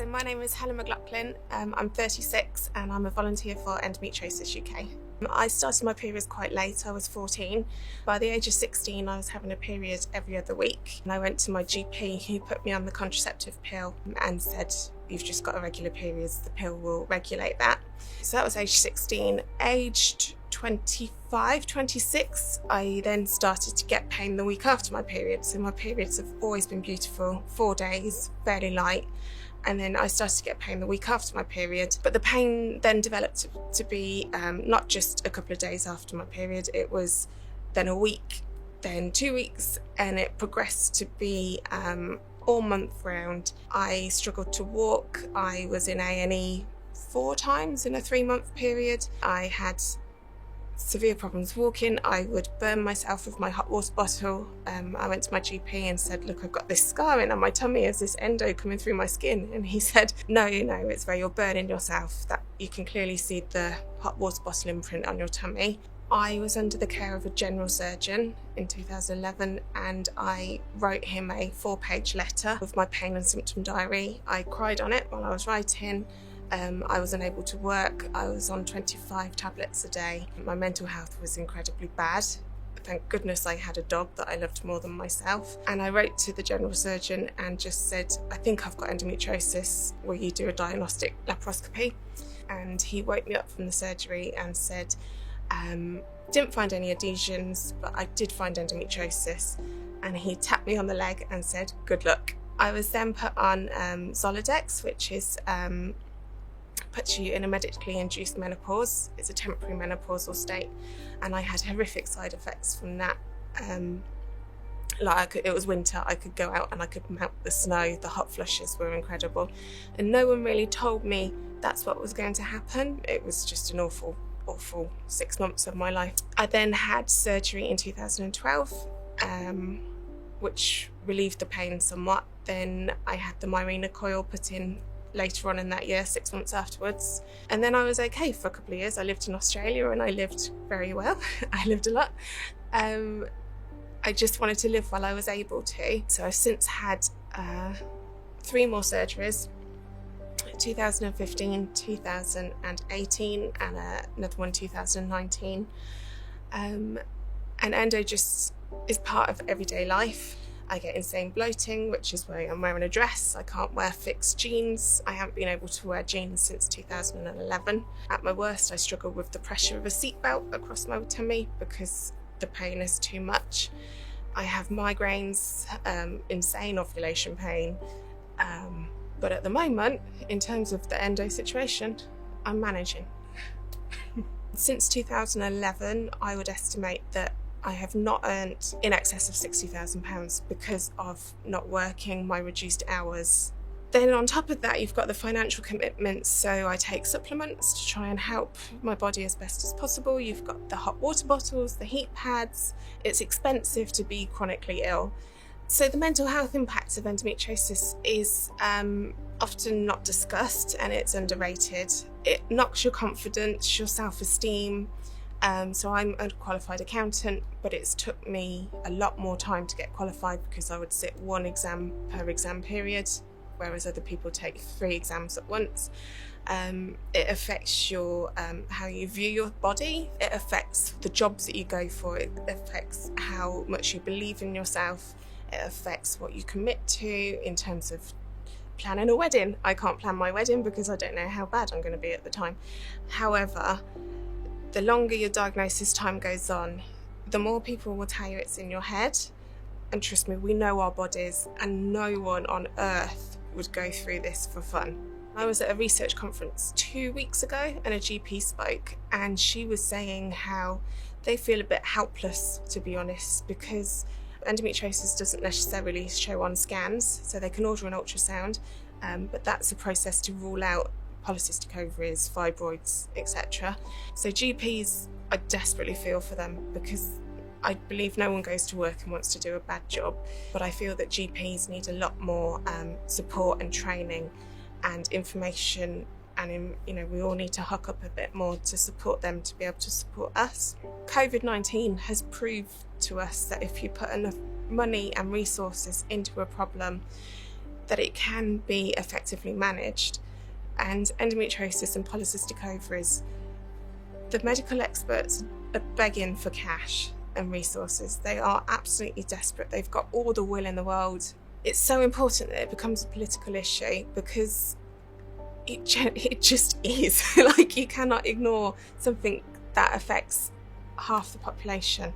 So my name is Helen McLaughlin. I'm 36 and I'm a volunteer for Endometriosis UK. I started my periods quite late. I was 14. By the age of 16, I was having a period every other week. And I went to my GP, who put me on the contraceptive pill and said, "You've just got irregular periods, the pill will regulate that." So that was age 16. Aged 25, 26, I then started to get pain the week after my period. So my periods have always been beautiful, 4 days, fairly light. And then I started to get pain the week after my period. But the pain then developed to be not just a couple of days after my period, it was then a week, then 2 weeks, and it progressed to be all month round. I struggled to walk. I was in A&E 4 times in a 3-month period. I had severe problems walking. I would burn myself with my hot water bottle. I went to my GP and said, "Look, I've got this scarring on my tummy. Is this endo coming through my skin?" And he said, no, it's where you're burning yourself, that you can clearly see the hot water bottle imprint on your tummy. I was under the care of a general surgeon in 2011, and I wrote him a 4-page letter with my pain and symptom diary. I cried on it while I was writing. I was unable to work. I was on 25 tablets a day. My mental health was incredibly bad. Thank goodness I had a dog that I loved more than myself. And I wrote to the general surgeon and just said, "I think I've got endometriosis. Will you do a diagnostic laparoscopy?" And he woke me up from the surgery and said, "Didn't find any adhesions, but I did find endometriosis." And he tapped me on the leg and said, "Good luck." I was then put on Zoladex, which is puts you in a medically induced menopause. It's a temporary menopausal state, and I had horrific side effects from that. It was winter, I could go out and I could melt the snow. The hot flushes were incredible, and no one really told me that's what was going to happen. It was just an awful 6 months of my life. I then had surgery in 2012, which relieved the pain somewhat. Then I had the Mirena coil put in later on in that year, 6 months afterwards. And then I was okay for a couple of years. I lived in Australia and I lived very well. I lived a lot. I just wanted to live while I was able to. So I've since had 3 more surgeries, 2015, 2018, and another one 2019. And endo just is part of everyday life. I get insane bloating, which is why I'm wearing a dress. I can't wear fixed jeans. I haven't been able to wear jeans since 2011. At my worst, I struggle with the pressure of a seatbelt across my tummy because the pain is too much. I have migraines, insane ovulation pain. But at the moment, in terms of the endo situation, I'm managing. Since 2011, I would estimate that I have not earned in excess of £60,000 because of not working, my reduced hours. Then on top of that, you've got the financial commitments. So I take supplements to try and help my body as best as possible. You've got the hot water bottles, the heat pads. It's expensive to be chronically ill. So the mental health impacts of endometriosis is often not discussed, and it's underrated. It knocks your confidence, your self-esteem. So I'm a qualified accountant, but it's took me a lot more time to get qualified because I would sit 1 exam per exam period, whereas other people take 3 exams at once. It affects your how you view your body. It affects the jobs that you go for. It affects how much you believe in yourself. It affects what you commit to in terms of planning a wedding. I can't plan my wedding because I don't know how bad I'm going to be at the time. However, the longer your diagnosis time goes on, the more people will tell you it's in your head. And trust me, we know our bodies, and no one on earth would go through this for fun. I was at a research conference 2 weeks ago and a GP spoke, and she was saying how they feel a bit helpless, to be honest, because endometriosis doesn't necessarily show on scans, so they can order an ultrasound, but that's a process to rule out polycystic ovaries, fibroids, etc. So GPs, I desperately feel for them because I believe no one goes to work and wants to do a bad job, but I feel that GPs need a lot more support and training and information, and we all need to hook up a bit more to support them to be able to support us. COVID-19 has proved to us that if you put enough money and resources into a problem, that it can be effectively managed. And endometriosis and polycystic ovaries, the medical experts are begging for cash and resources. They are absolutely desperate. They've got all the will in the world. It's so important that it becomes a political issue, because it just is. Like, you cannot ignore something that affects half the population.